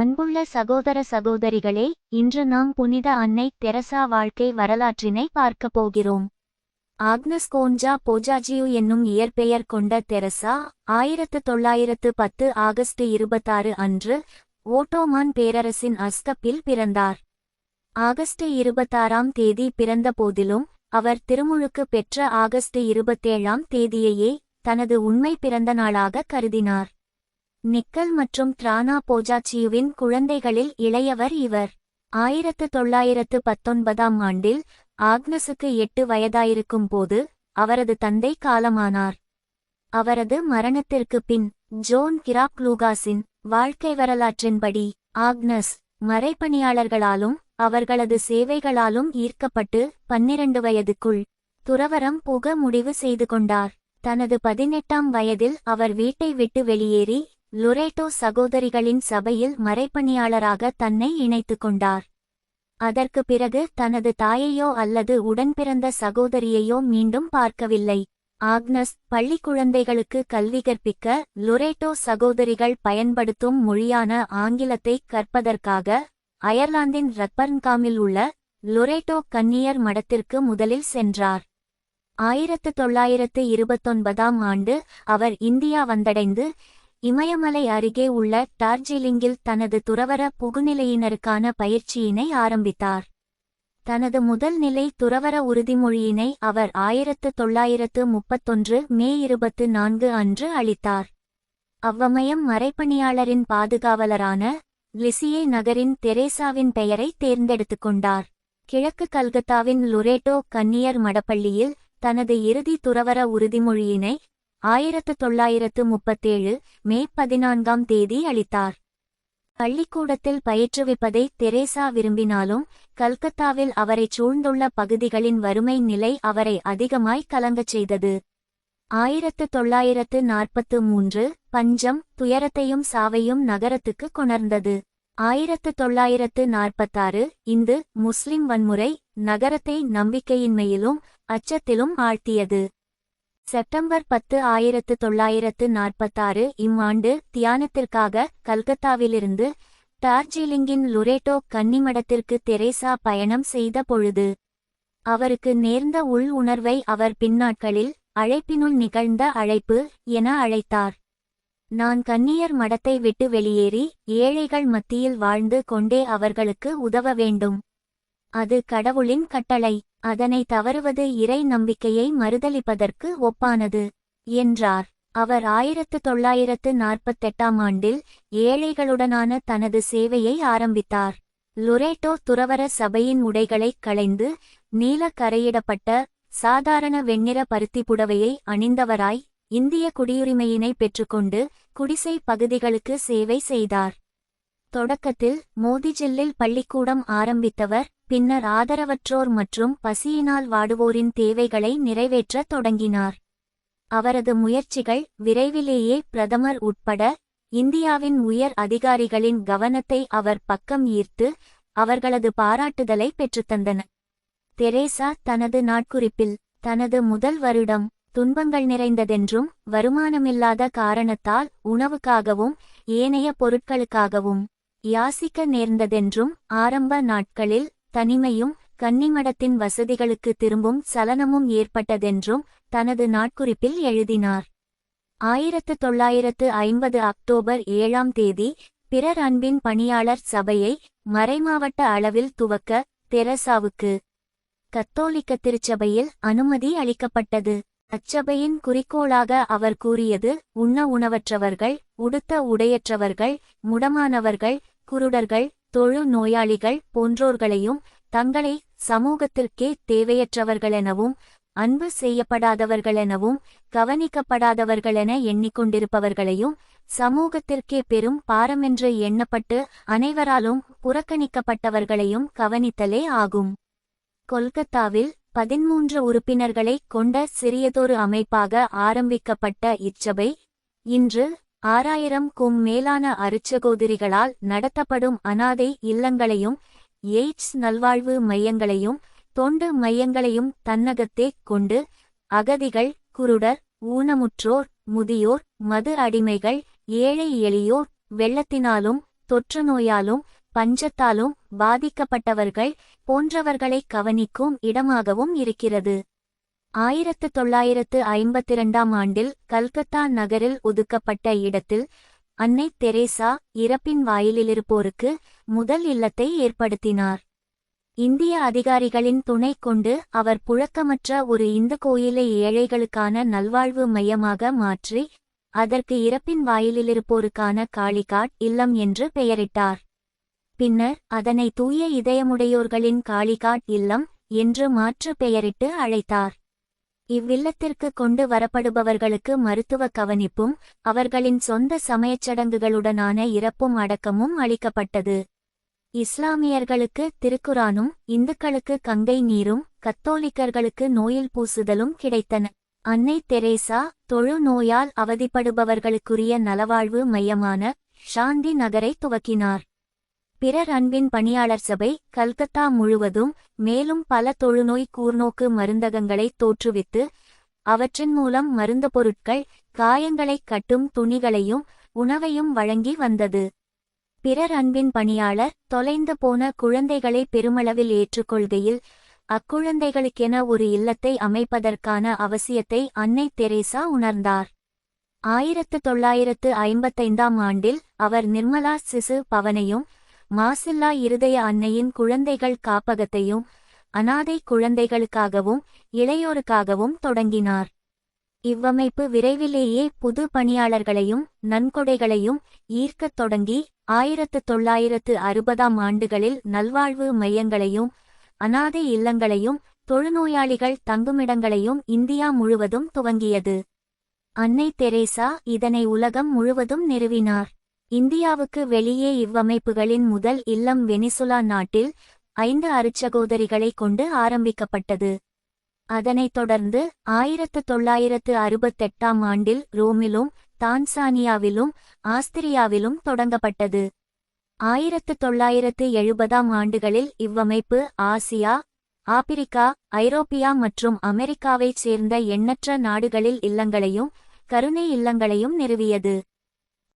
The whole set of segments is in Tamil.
அன்புள்ள சகோதர சகோதரிகளே, இன்று நாம் புனித அன்னை தெரசா வாழ்க்கை வரலாற்றினை பார்க்கப் போகிறோம். ஆக்னஸ் கோன்ஜா போஜாஜியு என்னும் இயற்பெயர் கொண்ட தெரசா 1910 ஆகஸ்ட் 26 அன்று ஓட்டோமான் பேரரசின் அஸ்கப்பில் பிறந்தார். ஆகஸ்ட் 26ஆம் தேதி பிறந்த போதிலும் அவர் திருமுழுக்கு பெற்ற ஆகஸ்ட் 27ஆம் தேதியையே தனது உண்மை பிறந்த நாளாக கருதினார். நிக்கல் மற்றும் த்ரானா போஜாச்சியுவின் குழந்தைகளில் இளையவர் இவர். 1919ஆம் ஆண்டில் ஆக்னஸுக்கு 8 வயதாயிருக்கும் போது அவரது தந்தை காலமானார். அவரது மரணத்திற்குப் பின் ஜோன் கிராக் லூகாஸின் வாழ்க்கை வரலாற்றின்படி ஆக்னஸ் மறைப்பணியாளர்களாலும் அவர்களது சேவைகளாலும் ஈர்க்கப்பட்டு 12 வயதுக்குள் துறவறம் போக முடிவு செய்து கொண்டார். தனது 18ஆம் வயதில் அவர் வீட்டை விட்டு வெளியேறி லொரேட்டோ சகோதரிகளின் சபையில் மறைப்பணியாளராக தன்னை இணைத்துக் கொண்டார். அதற்கு பிறகு தனது தாயையோ அல்லது உடன்பிறந்த சகோதரியையோ மீண்டும் பார்க்கவில்லை. ஆக்னஸ் பள்ளி குழந்தைகளுக்கு கல்வி கற்பிக்க லொரேட்டோ சகோதரிகள் பயன்படுத்தும் மொழியான ஆங்கிலத்தை கற்பதற்காக அயர்லாந்தின் ரக்பர்ன்காமில் உள்ள லொரேட்டோ கன்னியர் மடத்திற்கு முதலில் சென்றார். 1929ஆம் ஆண்டு அவர் இந்தியா வந்தடைந்து இமயமலை அருகே உள்ள டார்ஜிலிங்கில் தனது துறவற புகுநிலையினருக்கான பயிற்சியினை ஆரம்பித்தார். தனது முதல் நிலை துறவற உறுதிமொழியினை அவர் 1931 மே 24 அன்று அளித்தார். அவ்வமயம் மறைப்பணியாளரின் பாதுகாவலரான லிசியே நகரின் தெரேசாவின் பெயரை தேர்ந்தெடுத்துக் கொண்டார். கிழக்கு கல்கத்தாவின் லொரேட்டோ கன்னியர் மடப்பள்ளியில் தனது இறுதி துறவற உறுதிமொழியினை 1937 மே 14ஆம் தேதி அளித்தார். பள்ளிக்கூடத்தில் பயிற்றுவிப்பதை தெரேசா விரும்பினாலும் கல்கத்தாவில் அவரைச் சூழ்ந்துள்ள பகுதிகளின் வறுமை நிலை அவரை அதிகமாய் கலங்கச் செய்தது. 1943 பஞ்சம் துயரத்தையும் சாவையும் நகரத்துக்கு கொணர்ந்தது. 1946 இந்து முஸ்லிம் வன்முறை நகரத்தை நம்பிக்கையின்மையிலும் அச்சத்திலும் ஆழ்த்தியது. செப்டம்பர் 10 1946 இம்மாண்டு தியானத்திற்காக கல்கத்தாவிலிருந்து டார்ஜிலிங்கின் லொரேட்டோ கன்னிமடத்திற்கு தெரேசா பயணம் செய்த பொழுது அவருக்கு நேர்ந்த உள் உணர்வை அவர் பின்னாட்களில் அழைப்பினுள் நிகழ்ந்த அழைப்பு என அழைத்தார். நான் கன்னியர் மடத்தை விட்டு வெளியேறி ஏழைகள் மத்தியில் வாழ்ந்து கொண்டே அவர்களுக்கு உதவ வேண்டும். அது கடவுளின் கட்டளை. அதனை தவறுவது இறை நம்பிக்கையை மறுதலிப்பதற்கு ஒப்பானது என்றார். அவர் 1948ஆம் ஆண்டில் ஏழைகளுடனான தனது சேவையை ஆரம்பித்தார். லொரேட்டோ துறவற சபையின் உடைகளைக் களைந்து நீல கரையிடப்பட்ட சாதாரண வெண்ணிற பருத்தி புடவையை அணிந்தவராய் இந்திய குடியுரிமையினை பெற்றுக்கொண்டு குடிசை பகுதிகளுக்கு சேவை செய்தார். தொடக்கத்தில் மோதிஜில்லில் பள்ளிக்கூடம் ஆரம்பித்தவர் பின்னர் ஆதரவற்றோர் மற்றும் பசியினால் வாடுவோரின் தேவைகளை நிறைவேற்றத் தொடங்கினார். அவரது முயற்சிகள் விரைவிலேயே பிரதமர் உட்பட இந்தியாவின் உயர் அதிகாரிகளின் கவனத்தை அவர் பக்கம் ஈர்த்து அவர்களது பாராட்டுதலை பெற்றுத்தந்தன. தெரேசா தனது நாட்குறிப்பில் தனது முதல் வருடம் துன்பங்கள் நிறைந்ததென்றும் வருமானமில்லாத காரணத்தால் உணவுக்காகவும் ஏனைய பொருட்களுக்காகவும் யாசிக்க நேர்ந்ததென்றும் ஆரம்ப நாட்களில் தனிமையும் கன்னிமடத்தின் வசதிகளுக்கு திரும்பும் சலனமும் ஏற்பட்டதென்றும் தனது நாட்குறிப்பில் எழுதினார். 1950 அக்டோபர் 7ஆம் தேதி பிறர் அன்பின் பணியாளர் சபையை மறைமாவட்ட அளவில் துவக்க தெரசாவுக்கு கத்தோலிக்க திருச்சபையில் அனுமதி அளிக்கப்பட்டது. அச்சபையின் குறிக்கோளாக அவர் கூறியது உண்ண உணவற்றவர்கள், உடுத்த உடையற்றவர்கள், முடமானவர்கள், குருடர்கள், தொழு நோயாளிகள் போன்றோர்களையும் தங்களை சமூகத்திற்கே தேவையற்றவர்களெனவும் அன்பு செய்யப்படாதவர்களெனவும் கவனிக்கப்படாதவர்களென எண்ணிக்கொண்டிருப்பவர்களையும் சமூகத்திற்கே பெரும் பாரமென்று எண்ணப்பட்டு அனைவராலும் புறக்கணிக்கப்பட்டவர்களையும் கவனித்தலே ஆகும். கொல்கத்தாவில் 13 உறுப்பினர்களைக் கொண்ட சிறியதொரு அமைப்பாக ஆரம்பிக்கப்பட்ட இச்சபை இன்று 6000க்கும் மேலான அருட்சகோதரிகளால் நடத்தப்படும் அனாதை இல்லங்களையும் எய்ட்ஸ் நல்வாழ்வு மையங்களையும் தொண்டு மையங்களையும் தன்னகத்தே கொண்டு அகதிகள், குருடர், ஊனமுற்றோர், முதியோர், மது அடிமைகள், ஏழை எளியோர், வெள்ளத்தினாலும் தொற்று நோயாலும் பஞ்சத்தாலும் பாதிக்கப்பட்டவர்கள் போன்றவர்களை கவனிக்கும் இடமாகவும் இருக்கிறது. 1952ஆம் ஆண்டில் கல்கத்தா நகரில் ஒதுக்கப்பட்ட இடத்தில் அன்னை தெரேசா இறப்பின் வாயிலிருப்போருக்கு முதல் இல்லத்தை ஏற்படுத்தினார். இந்திய அதிகாரிகளின் துணை கொண்டு அவர் புழக்கமற்ற ஒரு இந்து கோயிலை ஏழைகளுக்கான நல்வாழ்வு மையமாக மாற்றி அதற்கு இறப்பின் வாயிலிருப்போருக்கான காளிகாட் இல்லம் என்று பெயரிட்டார். பின்னர் அதனை தூய இதயமுடையோர்களின் காளிகாட் இல்லம் என்று மாற்று பெயரிட்டு அழைத்தார். இவ்வில்லத்திற்கு கொண்டு வரப்படுபவர்களுக்கு மருத்துவ கவனிப்பும் அவர்களின் சொந்த சமயச்சடங்குகளுடனான இறப்பும் அடக்கமும் அளிக்கப்பட்டது. இஸ்லாமியர்களுக்கு திருக்குரானும் இந்துக்களுக்கு கங்கை நீரும் கத்தோலிக்கர்களுக்கு நோயில் பூசுதலும் கிடைத்தன. அன்னை தெரேசா தொழு நோயால் அவதிப்படுபவர்களுக்குரிய நலவாழ்வு மையமான சாந்தி நகரை துவக்கினார். பிறர் அன்பின் பணியாளர் சபை கல்கத்தா முழுவதும் மேலும் பல தொழுநோய் கூர்நோக்கு மருந்தகங்களை தோற்றுவித்து அவற்றின் மூலம் மருந்து பொருட்கள் காயங்களைக் கட்டும் துணிகளையும் உணவையும் வழங்கி வந்தது. பிறர் அன்பின் பணியாளர் தொலைந்து போன குழந்தைகளை பெருமளவில் ஏற்றுக்கொள்கையில் அக்குழந்தைகளுக்கென ஒரு இல்லத்தை அமைப்பதற்கான அவசியத்தை அன்னை தெரேசா உணர்ந்தார். 1955ஆம் ஆண்டில் அவர் நிர்மலா சிசு பவனையும் மாசில்லா இருதய அன்னையின் குழந்தைகள் காப்பகத்தையும் அனாதை குழந்தைகளுக்காகவும் இளையோருக்காகவும் தொடங்கினார். இவ்வமைப்பு விரைவிலேயே புது பணியாளர்களையும் நன்கொடைகளையும் ஈர்க்கத் தொடங்கி 1960ஆம் ஆண்டுகளில் நல்வாழ்வு மையங்களையும் அனாதை இல்லங்களையும் தொழுநோயாளிகள் தங்குமிடங்களையும் இந்தியா முழுவதும் துவங்கியது. அன்னை தெரேசா இதனை உலகம் முழுவதும் நிறுவினார். இந்தியாவுக்கு வெளியே இவ்வமைப்புகளின் முதல் இல்லம் வெனிசுலா நாட்டில் 5 அருட்சகோதரிகளை கொண்டு ஆரம்பிக்கப்பட்டது. அதனைத் தொடர்ந்து 1968ஆம் ஆண்டில் ரோமிலும் தான்சானியாவிலும் ஆஸ்திரியாவிலும் தொடங்கப்பட்டது. 1970ஆம் ஆண்டுகளில் இவ்வமைப்பு ஆசியா, ஆப்பிரிக்கா, ஐரோப்பியா மற்றும் அமெரிக்காவைச் சேர்ந்த எண்ணற்ற நாடுகளில் இல்லங்களையும் கருணை இல்லங்களையும் நிறுவியது.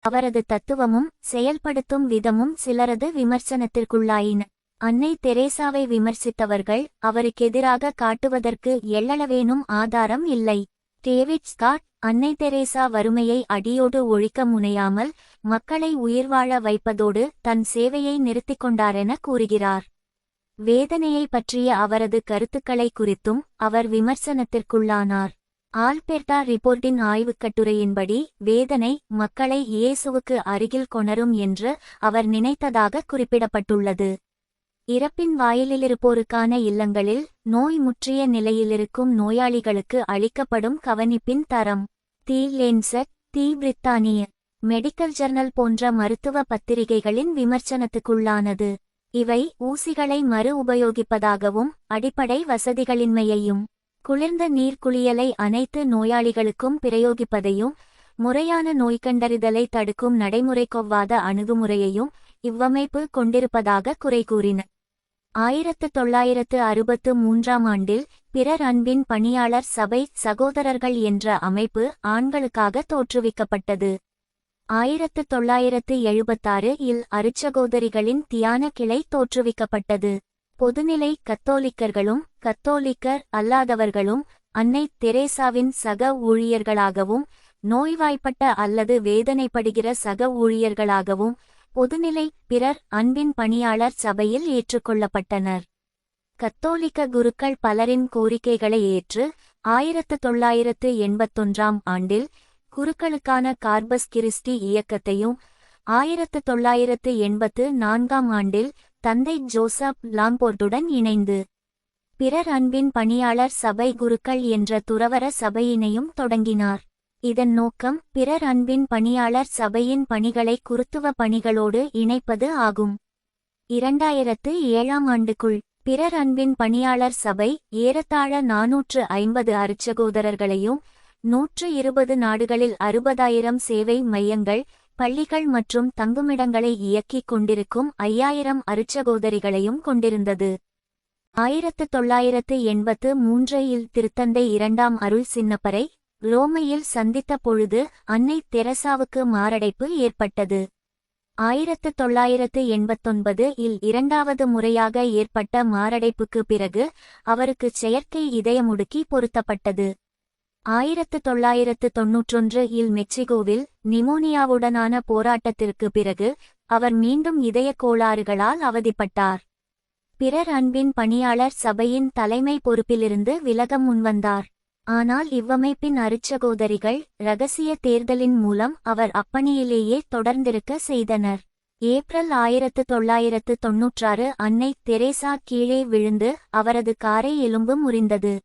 அவரது தத்துவமும் செயல்படுத்தும் விதமும் சிலரது விமர்சனத்திற்குள்ளாயின. அன்னை தெரேசாவை விமர்சித்தவர்கள் அவருக்கெதிராக காட்டுவதற்கு எள்ளளவேனும் ஆதாரம் இல்லை. டேவிட் ஸ்காட் அன்னை தெரேசா வறுமையை அடியோடு ஒழிக்க முனையாமல் மக்களை உயிர்வாழ வைப்பதோடு தன் சேவையை நிறுத்திக் கொண்டாரென கூறுகிறார். வேதனையை பற்றிய அவரது கருத்துக்களை குறித்தும் அவர் விமர்சனத்திற்குள்ளானார். ஆல்பெர்டா ரிப்போர்ட்டின் ஆய்வுக்கட்டுரையின்படி வேதனை மக்களை இயேசுவுக்கு அருகில் கொணரும் என்று அவர் நினைத்ததாக குறிப்பிடப்பட்டுள்ளது. இறப்பின் வாயிலிருப்போருக்கான இல்லங்களில் நோய் முற்றிய நிலையிலிருக்கும் நோயாளிகளுக்கு அளிக்கப்படும் கவனிப்பின் தரம் தி லேன்செட், தி பிரித்தானிய மெடிக்கல் ஜர்னல் போன்ற மருத்துவ பத்திரிகைகளின் விமர்சனத்துக்குள்ளானது. இவை ஊசிகளை மறு உபயோகிப்பதாகவும் அடிப்படை வசதிகளின்மையையும் குளிர்ந்த நீர் குளியலை அனைத்து நோயாளிகளுக்கும் பிரயோகிப்பதையும் முறையான நோய்கண்டறிதலை தடுக்கும் நடைமுறைக்கொவ்வாத அணுகுமுறையையும் இவ்வமைப்பு கொண்டிருப்பதாக குறை கூறின. 1963ஆம் ஆண்டில் பிறர் அன்பின் பணியாளர் சபை சகோதரர்கள் என்ற அமைப்பு ஆண்களுக்காக தோற்றுவிக்கப்பட்டது. 1976இல் அருட்சகோதரிகளின் தியான கிளை தோற்றுவிக்கப்பட்டது. பொதுநிலை கத்தோலிக்கர்களும் கத்தோலிக்கர் அல்லாதவர்களும் அன்னை தெரேசாவின் சக ஊழியர்களாகவும் நோய்வாய்ப்பட்ட அல்லது வேதனைப்படுகிற சக ஊழியர்களாகவும் பொதுநிலை பிறர் அன்பின் பணியாளர் சபையில் ஏற்றுக்கொள்ளப்பட்டனர். கத்தோலிக்க குருக்கள் பலரின் கோரிக்கைகளை ஏற்று 1981ஆம் ஆண்டில் குருக்களுக்கான கார்பஸ் கிறிஸ்டி இயக்கத்தையும் 1984ஆம் ஆண்டில் தந்தை ஜோசப் லாம்போர்ட்டுடன் இணைந்து பிறர் அன்பின் பணியாளர் சபை குருக்கள் என்ற துறவற சபையினையும் தொடங்கினார். இதன் நோக்கம் பிறர் அன்பின் பணியாளர் சபையின் பணிகளை குருத்துவ பணிகளோடு இணைப்பது ஆகும். 2007ஆம் ஆண்டுக்குள் பிறர் அன்பின் பணியாளர் சபை ஏறத்தாழ 450 அருட்சகோதரர்களையும் 120 நாடுகளில் 60,000 சேவை மையங்கள், பள்ளிகள் மற்றும் தங்குமிடங்களை இயக்கிக் கொண்டிருக்கும் 5000 அருட்சகோதரிகளையும் கொண்டிருந்தது. 1983இல் திருத்தந்தை 2ஆம் அருள் சின்னப்பரை ரோமையில் சந்தித்த பொழுது அன்னை தெரசாவுக்கு மாரடைப்பு ஏற்பட்டது. 1989 இல் இரண்டாவது முறையாக ஏற்பட்ட மாரடைப்புக்கு பிறகு அவருக்கு செயற்கை இதயமுடுக்கி பொருத்தப்பட்டது. 1991 இல் மெக்சிகோவில் நிமோனியாவுடனான போராட்டத்திற்கு பிறகு அவர் மீண்டும் இதயக் கோளாறுகளால் அவதிப்பட்டார். பிறர் அன்பின் பணியாளர் சபையின் தலைமை பொறுப்பிலிருந்து விலக முன்வந்தார். ஆனால் இவ்வமைப்பின் அருட்சகோதரிகள் இரகசிய தேர்தலின் மூலம் அவர் அப்பணியிலேயே தொடர்ந்திருக்க செய்தனர். ஏப்ரல் 1996 அன்னை தெரேசா கீழே விழுந்து அவரது காரை எலும்பு முறிந்தது.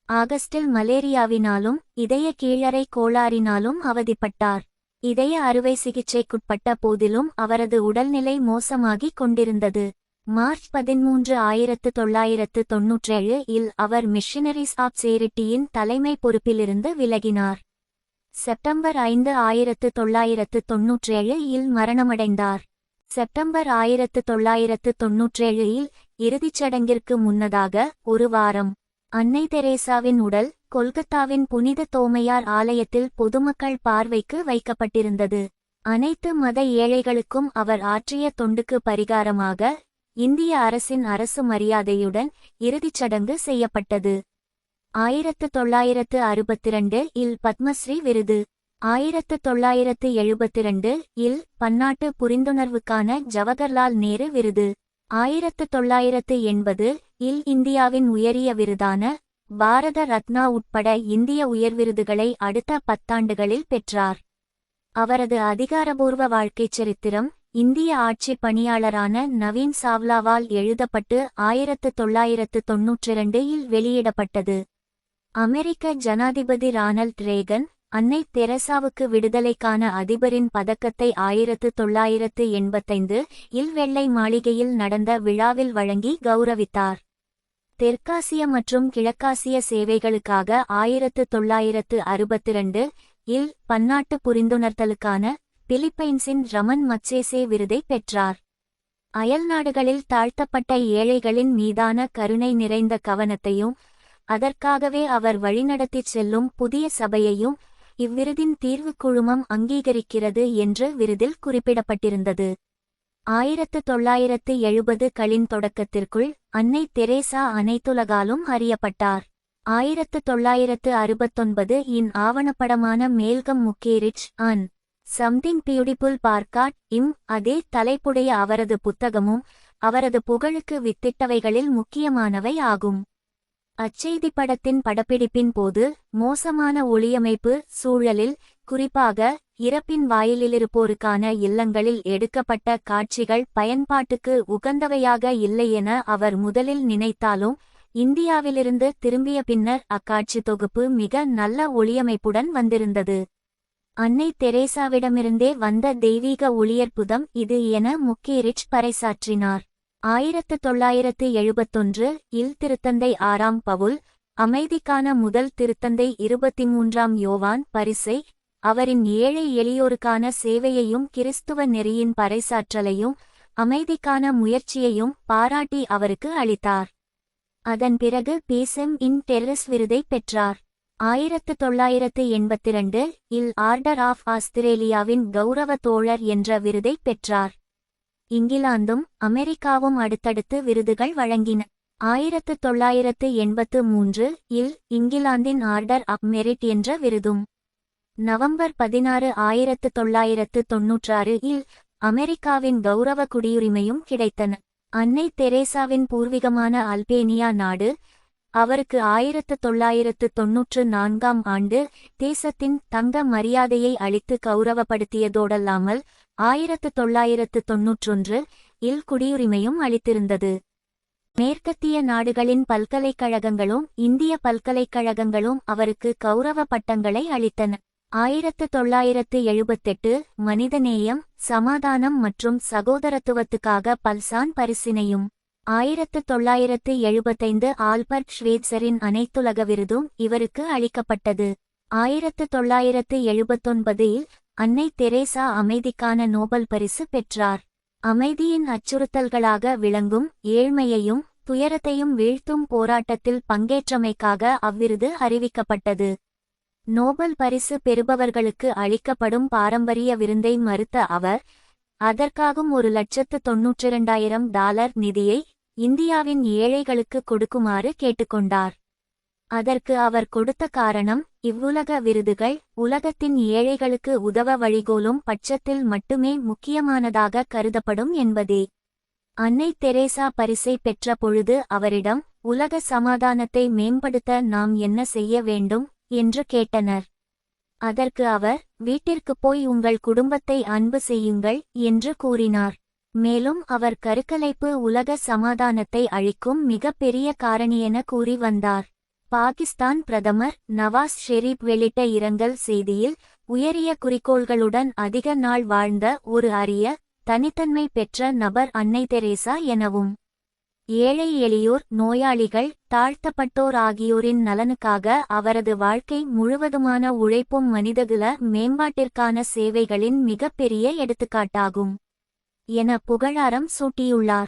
ஆகஸ்டில் மலேரியாவினாலும் இதய கீழறை கோளாறினாலும் அவதிப்பட்டார். இதய அறுவை சிகிச்சைக்குட்பட்ட போதிலும் அவரது உடல்நிலை மோசமாகிக் கொண்டிருந்தது. மார்ச் 13, 1997 இல் அவர் மிஷனரிஸ் ஆஃப் சேரிட்டியின் தலைமை பொறுப்பிலிருந்து விலகினார். செப்டம்பர் 5, 1997 இல் மரணமடைந்தார். செப்டம்பர் 1997 இல் இறுதிச்சடங்கிற்கு முன்னதாக ஒரு வாரம் அன்னை தெரேசாவின் உடல் கொல்கத்தாவின் புனித தோமையார் ஆலயத்தில் பொதுமக்கள் பார்வைக்கு வைக்கப்பட்டிருந்தது. அனைத்து மத ஏழைகளுக்கும் அவர் ஆற்றிய தொண்டுக்கு பரிகாரமாக இந்திய அரசின் அரசு மரியாதையுடன் இறுதிச்சடங்கு செய்யப்பட்டது. 1962 இல் பத்மஸ்ரீ விருது, 1972 இல் பன்னாட்டு புரிந்துணர்வுக்கான ஜவஹர்லால் நேரு விருது, 1980 இல் இந்தியாவின் உயரிய விருதான பாரத ரத்னா உட்பட இந்திய உயர்விருதுகளை அடுத்த 10 ஆண்டுகளில் பெற்றார். அவரது அதிகாரபூர்வ வாழ்க்கைச் சரித்திரம் இந்திய ஆட்சி பணியாளரான நவீன் சாவ்லாவால் எழுதப்பட்டு 1992 இல் வெளியிடப்பட்டது. அமெரிக்க ஜனாதிபதி ரானல்ட் ரேகன் அன்னை தெரசாவுக்கு விடுதலைக்கான அதிபரின் பதக்கத்தை 1985 இல் வெள்ளை மாளிகையில் நடந்த விழாவில் வழங்கி கௌரவித்தார். தெற்காசிய மற்றும் கிழக்காசிய சேவைகளுக்காக 1962 இல் பன்னாட்டு புரிந்துணர்தலுக்கான பிலிப்பைன்ஸின் ரமன் மக்சேசே விருதை பெற்றார். அயல்நாடுகளில் தாழ்த்தப்பட்ட ஏழைகளின் மீதான கருணை நிறைந்த கவனத்தையும் அதற்காகவே அவர் வழிநடத்திச் செல்லும் புதிய சபையையும் இவ்விருதின் தீர்வுக் குழுமம் அங்கீகரிக்கிறது என்று விருதில் குறிப்பிடப்பட்டிருந்தது. 1970களின் தொடக்கத்திற்குள் அன்னை தெரேசா அனைத்துலகாலும் அறியப்பட்டார். 1969 இன் ஆவணப்படமான மேல்கம் முக்கேரிச் அன் சம்திங் பியூட்டிஃபுல் பார்க்காட் இம் அதே தலைப்புடைய அவரது புத்தகமும் அவரது புகழுக்கு வித்திட்டவைகளில் முக்கியமானவை ஆகும். அச்செய்தி படத்தின் படப்பிடிப்பின் போது மோசமான ஒளியமைப்பு சூழலில், குறிப்பாக இறப்பின் வாயிலிருப்போருக்கான இல்லங்களில் எடுக்கப்பட்ட காட்சிகள் பயன்பாட்டுக்கு உகந்தவையாக இல்லையென அவர் முதலில் நினைத்தாலும் இந்தியாவிலிருந்து திரும்பிய பின்னர் அக்காட்சி தொகுப்பு மிக நல்ல ஒளியமைப்புடன் வந்திருந்தது. அன்னை தெரேசாவிடமிருந்தே வந்த தெய்வீக ஒளியற்புதம் இது என முக்கேரிச் பறைசாற்றினார். 1971 இல் திருத்தந்தை 6ஆம் பவுல் அமைதிக்கான முதல் திருத்தந்தை 23ஆம் யோவான் பரிசை அவரின் ஏழை எளியோருக்கான சேவையையும் கிறிஸ்துவ நெறியின் பறைசாற்றலையும் அமைதிக்கான முயற்சியையும் பாராட்டி அவருக்கு அளித்தார். அதன் பிறகு பீசம் இன் டெர்ரஸ் விருதை பெற்றார். 1982 இல் ஆர்டர் ஆஃப் ஆஸ்திரேலியாவின் கௌரவ தோழர் என்ற விருதை பெற்றார். இங்கிலாந்தும் அமெரிக்காவும் அடுத்தடுத்து விருதுகள் வழங்கின. 1983 இல் இங்கிலாந்தின் ஆர்டர் ஆஃப் மெரிட் என்ற விருதும், நவம்பர் 16, 1996 இல் அமெரிக்காவின் கௌரவ குடியுரிமையும் கிடைத்தன. அன்னை தெரேசாவின் பூர்வீகமான அல்பேனியா நாடு அவருக்கு 1994ஆம் ஆண்டு தேசத்தின் தங்க மரியாதையை அளித்து கௌரவப்படுத்தியதோடல்லாமல் 1991 இல் குடியுரிமையும் அளித்திருந்தது. மேற்கத்திய நாடுகளின் பல்கலைக்கழகங்களும் இந்திய பல்கலைக்கழகங்களும் அவருக்கு கௌரவ பட்டங்களை அளித்தன. 1978 மனிதநேயம், சமாதானம் மற்றும் சகோதரத்துவத்துக்காக பல்சான் பரிசினையும், 1975 ஆல்பர்ட் ஷ்வேட்சரின் அனைத்துலக விருதும் இவருக்கு அளிக்கப்பட்டது. 1979 இல் அன்னை தெரேசா அமைதிக்கான நோபல் பரிசு பெற்றார். அமைதியின் அச்சுறுத்தல்களாக விளங்கும் ஏழ்மையையும் துயரத்தையும் வீழ்த்தும் போராட்டத்தில் பங்கேற்றமைக்காக அவ்விருது அறிவிக்கப்பட்டது. நோபல் பரிசு பெறுபவர்களுக்கு அளிக்கப்படும் பாரம்பரிய விருந்தை மறுத்த அவர் அதற்காகும் $1,92,000 நிதியை இந்தியாவின் ஏழைகளுக்கு கொடுக்குமாறு கேட்டுக்கொண்டார். அதற்கு அவர் கொடுத்த காரணம், இவ்வுலக விருதுகள் உலகத்தின் ஏழைகளுக்கு உதவ வழிகோலும் பட்சத்தில் மட்டுமே முக்கியமானதாக கருதப்படும் என்பதே. அன்னை தெரேசா பரிசை பெற்ற பொழுது அவரிடம், உலக சமாதானத்தை மேம்படுத்த நாம் என்ன செய்ய வேண்டும் என்று கேட்டனர். அதற்கு அவர், வீட்டிற்குப் போய் உங்கள் குடும்பத்தை அன்பு செய்யுங்கள் என்று கூறினார். மேலும் அவர் கருக்கலைப்பு உலக சமாதானத்தை அழிக்கும் மிகப்பெரிய காரணியென கூறி வந்தார். பாகிஸ்தான் பிரதமர் நவாஸ் ஷெரீப் வெளியிட்ட இரங்கல் செய்தியில், உயரிய குறிக்கோள்களுடன் அதிக நாள் வாழ்ந்த ஒரு அரிய, தனித்தன்மை பெற்ற நபர் அன்னை தெரேசா எனவும், ஏழை எளியோர், நோயாளிகள், தாழ்த்தப்பட்டோர் ஆகியோரின் நலனுக்காக அவரது வாழ்க்கை முழுவதுமான உழைப்பும் மனிதகுல மேம்பாட்டிற்கான சேவைகளின் மிகப்பெரிய எடுத்துக்காட்டாகும் என புகழாரம் சூட்டியுள்ளார்.